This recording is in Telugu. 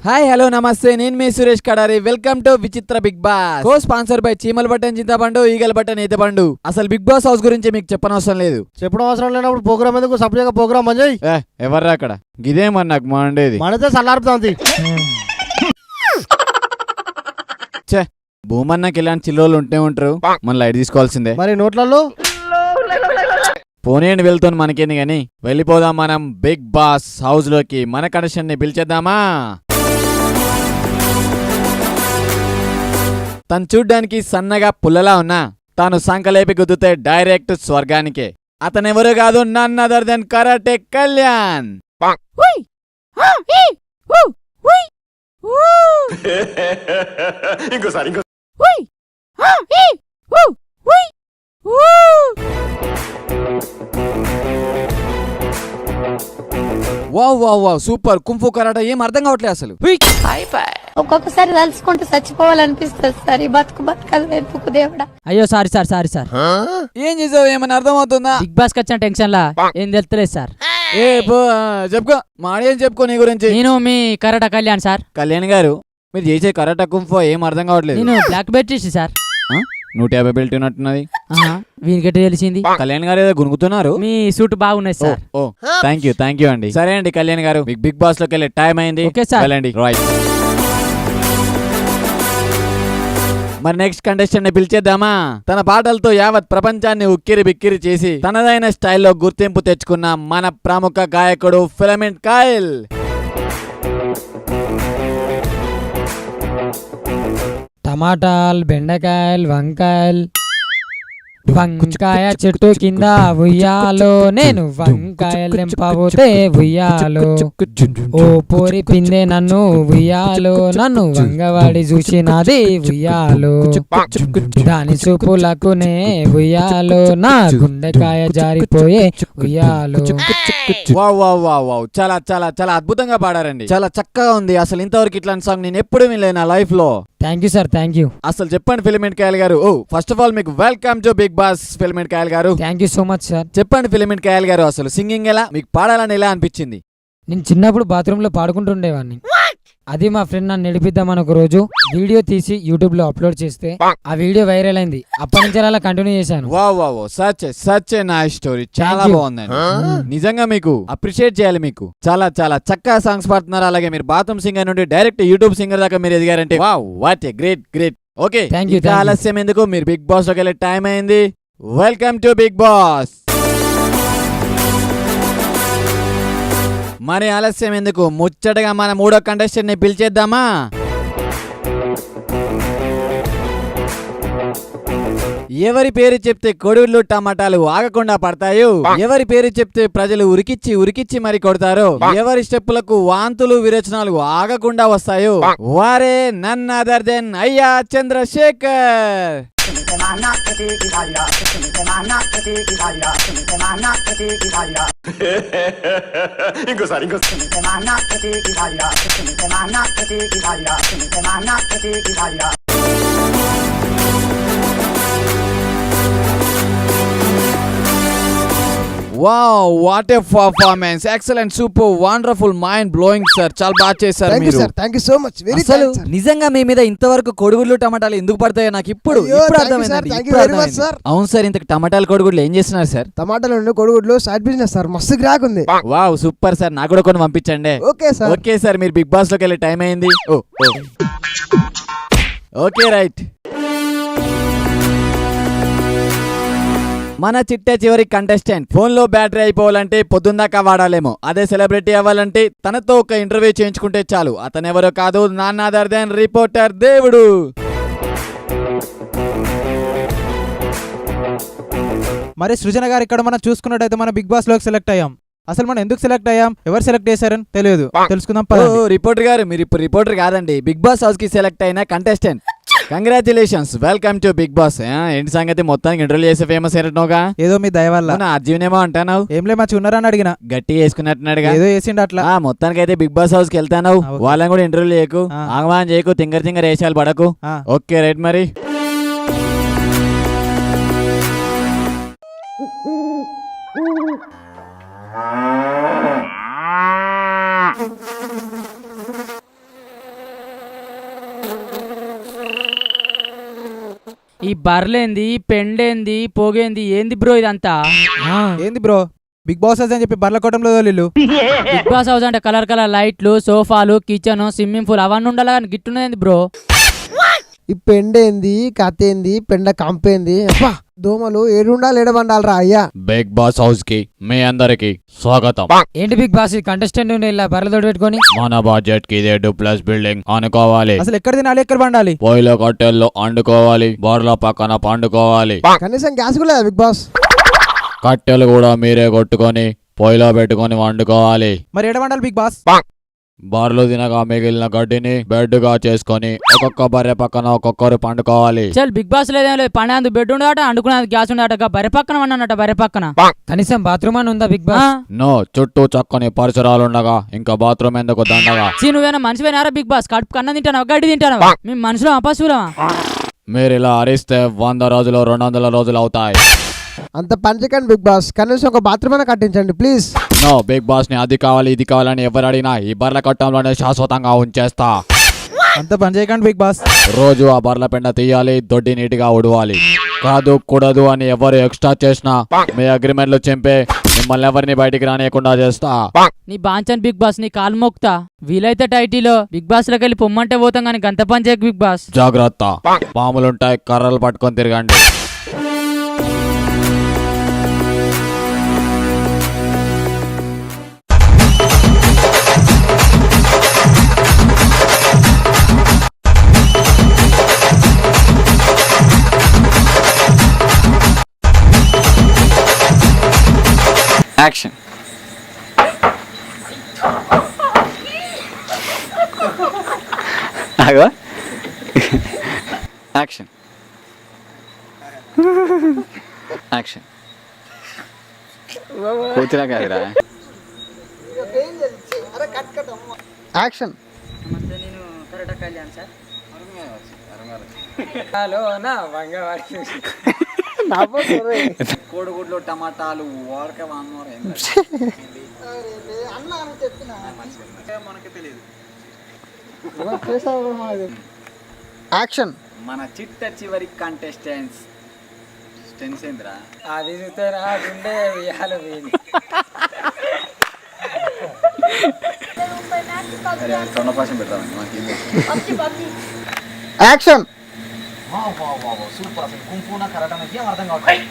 హాయ్ హలో నమస్తే, నేను మీ సురేష్ కడారి. వెల్కమ్ టు విచిత్ర Bigg Boss, co sponsor by చీమల బట్టన్ చింతపండు, ఈగల బట్టన్ ఈతపండు. అసలు బిగ్ బాస్ హౌస్ గురించి మీకు చెప్పనవసరం లేదు. చెప్పడం అవసరం లేనప్పుడు ప్రోగ్రామ్ ఎందుకు? సపరేట్గా ప్రోగ్రామ్ మంచి ఎవర్రా అక్కడ? గిదేమని నాకు మండేది మనతో సల్లారుతుంది. చే భూమన్నకి ఇలాంటి చిల్లోళ్ళు ఉంటే ఉంటారు, మన లైట్ తీసుకోవాల్సిందే. మరి నోట్లలో పోనీయండి, వెళ్తాను మనకేంది గాని. వెళ్ళిపోదాం మనం బిగ్ బాస్ హౌస్ లోకి. మన కండిషన్ ని పిలిచేద్దామా? తను చూడ్డానికి సన్నగా పుల్లలా ఉన్నా తాను సంకలేపి గుద్దుతే డైరెక్ట్ స్వర్గానికే. అతనెవరు కాదు, none other than karate Kalyan. Wow wow wow, super. Kung fu కరాటా ఏం అర్థం కావట్లేదు అసలు. ఒక్కొక్కసారి తలుచుకుంటూ చచ్చిపోవాలనిపిస్తుంది సార్. ఈ బతుకు వెతుకు దేవుడా. అయ్యో సారీ సార్ ఏం చేసావు? ఏమని అర్థం అవుతుందా? బిగ్ బాస్ కి వచ్చిన టెన్షన్ లా ఏం తెలుస్తలేదు సార్. ఏ చెప్పుకో, మాడేం చెప్పుకో నీ గురించి. నేను మీ కరాటా కళ్యాణ్ సార్. కళ్యాణ్ గారు, మీరు చేసే కరాటా కుంఫు ఏం అర్థం కావట్లేదు. నేను బ్లాక్ బెల్ట్ చేసి సార్. 150 బెల్ట్ ఉన్నట్టున్నది. వీనికట్టి తెలిసింది. కళ్యాణ్ గారు ఏదో గునుగుతున్నారు. మీ సూట్ బాగున్నాయి సార్. ఓ థ్యాంక్ యూ అండి. సరే అండి కళ్యాణ్ గారు, బిగ్ బాస్ లోకి వెళ్ళే టైం అయింది. Okay sir. వెళ్ళండి. రైట్. మరి నెక్స్ట్ కంటెస్టెంట్ ని పిలిచేద్దామా? తన పాటలతో యావత్ ప్రపంచాన్ని ఉక్కిరి బిక్కిరి చేసి తనదైన స్టైల్లో గుర్తింపు తెచ్చుకున్న మన ప్రముఖ గాయకుడు ఫిలమెంట్ కైల్. టమాటాలు, బెండకాయలు, వంకాయలు, వంకాయ చెట్టు కింద ఉయ్యాలో, నేను వంకాయలు నింపబోతే ఉయ్యాలో, ఓ పోరి పిందే నన్ను ఉయ్యాలో, నన్ను వంగవాడి చూసినది ఉయ్యాలో, దాని చూపులకునే ఉయ్యాలో, నా గుండెకాయ జారిపోయే ఉయ్యాలో. వావ్, చాలా చాలా చాలా అద్భుతంగా పాడారండి. చాలా చక్కగా ఉంది. అసలు ఇంతవరకు ఇట్లాంటి సాంగ్ నేను ఎప్పుడు వినలేదు నా లైఫ్ లో. Thank you sir, thank you. అసలు చెప్పండి ఫిలమెంట్ కైల్ గారు. ఫస్ట్ ఆఫ్ ఆల్ మీకు welcome to Bigg Boss Filament Kyle గారు. Thank you so much sir. చెప్పండి ఫిలమెంట్ కైల్ గారు, అసలు సింగింగ్ ఎలా, మీకు పాడాలని ఎలా అనిపించింది? నేను చిన్నప్పుడు బాత్రూమ్ లో పాడుకుంటుండేవాడిని. అది మా ఫ్రెండ్ నన్ను నడిపిద్దామని ఒక రోజు వీడియో తీసి యూట్యూబ్ లో అప్లోడ్ చేస్తే ఆ వీడియో వైరల్ అయింది. అప్పటి నుంచి అలా కంటిన్యూ చేశాను. Wow such a nice story. చాలా బాగుందండి. నిజంగా మీకు అప్రిషియేట్ చేయాలి. మీకు చాలా చాలా చక్కగా సాంగ్స్ పాడుతున్నారు. అలాగే మీరు బాత్రూమ్ సింగర్ నుండి డైరెక్ట్ యూట్యూబ్ సింగర్ దాకా మీరు ఎదిగారంటే wow, what a great. Okay, ఆలస్యం ఎందుకు, మీరు బిగ్ బాస్ లోకి వెళ్ళే టైం అయింది. Welcome to Bigg Boss. మరి ఆలస్యం ఎందుకు, ముచ్చటగా మన మూడో కంటెస్టెంట్ ని పిలిచేద్దామా? ఎవరి పేరు చెప్తే కొడుగుళ్ళు టమాటాలు ఆగకుండా పడతాయో, ఎవరి పేరు చెప్తే ప్రజలు ఉరికిచ్చి మరి కొడతారో, ఎవరి స్టెప్పులకు వాంతులు విరేచనాలు ఆగకుండా వస్తాయో, వారే నన్ అదర్ దెన్ అయ్యా Chandrashekhar. Wow, what a performance. Excellent, super, wonderful, mind blowing sir. చాలా బాగా చేశారు మీరు. Thank you so much. అసలు నిజంగా మీ మీద ఇంతవరకు కొడుగుడ్లు టమాటాలు ఎందుకు పడతాయో నాకు ఇప్పుడు అర్థమైంది. అవును సార్, ఇంతకు టమాటాలు కొడుగుడ్లు ఏం చేస్తున్నారు సార్? టమాటాలు కొడుగుడ్లు సైడ్ బిజినెస్ సార్. మస్తు గ్రాక్ ఉంది. Wow, super sir. నాకు కూడా కొన్ని పంపించండి. ఓకే సార్, మీరు బిగ్ బాస్ లోకి వెళ్ళే టైం అయింది. Okay right. మన చిట్ట చివరి కంటెస్టెంట్ ఫోన్ లో బ్యాటరీ అయిపోవాలంటే పొద్దుందాకా వాడాలేమో, అదే సెలబ్రిటీ అవ్వాలంటే తనతో ఒక ఇంటర్వ్యూ చేయించుకుంటే చాలు. అతనెవరో కాదు, నన్ అదర్ దెన్ రిపోర్టర్ దేవుడు. మరి సృజన గారు, ఇక్కడ మనం చూసుకున్నట్టయితే మన బిగ్ బాస్ లోకి సెలెక్ట్ అయ్యాం. అసలు మనం ఎందుకు సెలెక్ట్ అయ్యాం, ఎవరు సెలెక్ట్ చేశారని తెలియదు, తెలుసుకుందాం. రిపోర్టర్ గారు, మీరు ఇప్పుడు రిపోర్టర్ కాదండి, బిగ్ బాస్ హౌస్ కి సెలెక్ట్ అయిన contestant. Congratulations, welcome to Bigg Boss. ఏంటి సంగతి, మొత్తానికి ఇంటర్వ్యూ చేసే ఫేమస్ అయినట్టుగా? ఏదో మీ దయ వల్ల. అర్జునేమో అంటాను. ఏం లే, మంచి ఉన్నారని అడిగిన. గట్టి వేసుకున్నట్టున్నాడుగా. ఏదో వేసిండు అట్లా. మొత్తానికి అయితే బిగ్ బాస్ హౌస్ కి వెళ్తాను. వాళ్ళని కూడా ఇంటర్వ్యూ చేయకు, ఆగమాన్ చేయకు, తింగర్ వేసాలు పడకు. Okay right. మరి ఈ బర్లేంది పెండేంది పోగేంది ఏంది బ్రో ఇదంతా ఏంది బ్రో బిగ్ బాస్ అని చెప్పి బర్ల కొట్టంలో తోలిల్లు. బిగ్ బాస్ హౌస్ అంటే కలర్ కలర్ లైట్లు సోఫాలు కిచెన్ స్విమ్మింగ్ పూల్ అవన్నీ ఉండాలి కానీ గిట్టున్నది బ్రో. ఈ పెండేంది కత్తేంది పెండ కంపేంది అబ్బా దోమలు ఏడుండాలి ఏడబండాలరా అయ్యా. బిగ్ బాస్ హౌస్ కి మీ అందరికి స్వాగతం. ఏంటి బిగ్ బాస్ కంటెస్టెంట్ ఉండే ఇలా బర్రెలతో పెట్టుకొని మన బడ్జెట్ కి ఇదే డూప్లెక్స్ బిల్డింగ్ అనుకోవాలి. అసలు ఎక్కడ తినాలి ఎక్కడ పండాలి? పొయ్యిలో కట్టెల్లో వండుకోవాలి, బోర్ల పక్కన పండుకోవాలి. కనీసం గ్యాస్ కూడా లేదా బిగ్ బాస్? కట్టెలు కూడా మీరే కొట్టుకొని పొయ్యిలో పెట్టుకొని వండుకోవాలి. మరి ఎడ పండాలి బిగ్ బాస్? బార్లు తినగా మిగిలిన గడ్డిని బెడ్ గా చేసుకొని ఒక్కొక్క బర్రె పక్కన ఒక్కొక్కరు పండుకోవాలి. చల్ బిగ్ బాస్ లేదేం లేదు, పండేందుకు బెడ్ ఉండట అనుకునేది గ్యాస్ ఉండట బర్రె పక్కన అన్నట బర్రె పక్కన. కనీసం బాత్రూమ్ అని ఉందా బిగ్ బాస్? నో, చుట్టూ చక్కని పరిసరాలుండగా ఇంకా బాత్రూమ్ ఎందుకు దండగా? నువ్వేనా మనిషిపోయినారా బిగ్ బాస్? కడుపు కన్న తింటానా గడ్డి తింటానా? మేము మనుషులం అపశులమా? మీరు ఇలా అరిస్తే 100 రోజులు 200 రోజులు అవుతాయి. అంత పంచకండి బిగ్ బాస్, కనీసం ఒక బాత్రూమ్ అయినా కట్టించండి ప్లీజ్. నో, బిగ్ బాస్ ని అది కావాలి ఇది కావాలని ఎవరు అడిగినా ఈ బర్ల కట్టంలోనే శాశ్వతంగా ఉంచేస్తా. అంత పని చేయకండి బిగ్ బాస్. రోజు ఆ బర్ల పెండ తీయాలి, దొడ్డి నీటిగా ఉడవాలి. కాదు కూడదు అని ఎవరు ఎక్స్ట్రా చేసినా మీ అగ్రిమెంట్లు చెంపే మిమ్మల్ని ఎవరిని బయటికి రానియకుండా చేస్తా. నీ బాంచన్ బిగ్ బాస్, నీ కాలు మోక్తా. వీలైతే టైటీలో బిగ్ బాస్ లోకి వెళ్ళి పొమ్మంటే పోతాం కానీ గంత పని చేయకు బిగ్ బాస్. జాగ్రత్త, పాములుంటాయి, కర్రలు పట్టుకొని తిరగండి. Action. Agora? Action. Action. కూతురా కాదురా. యాక్షన్. కోడిగుడ్లు టమాటాలు యాక్షన్. మన చిట్ట చివరి కంటెస్టెంట్స్ ఏంద్రా అది సొన్నపాశం పెడతామండి మాకు. యాక్షన్. సూపర్, అసలు కుంఫూనా కరాటా అర్థం కావట్లేదు.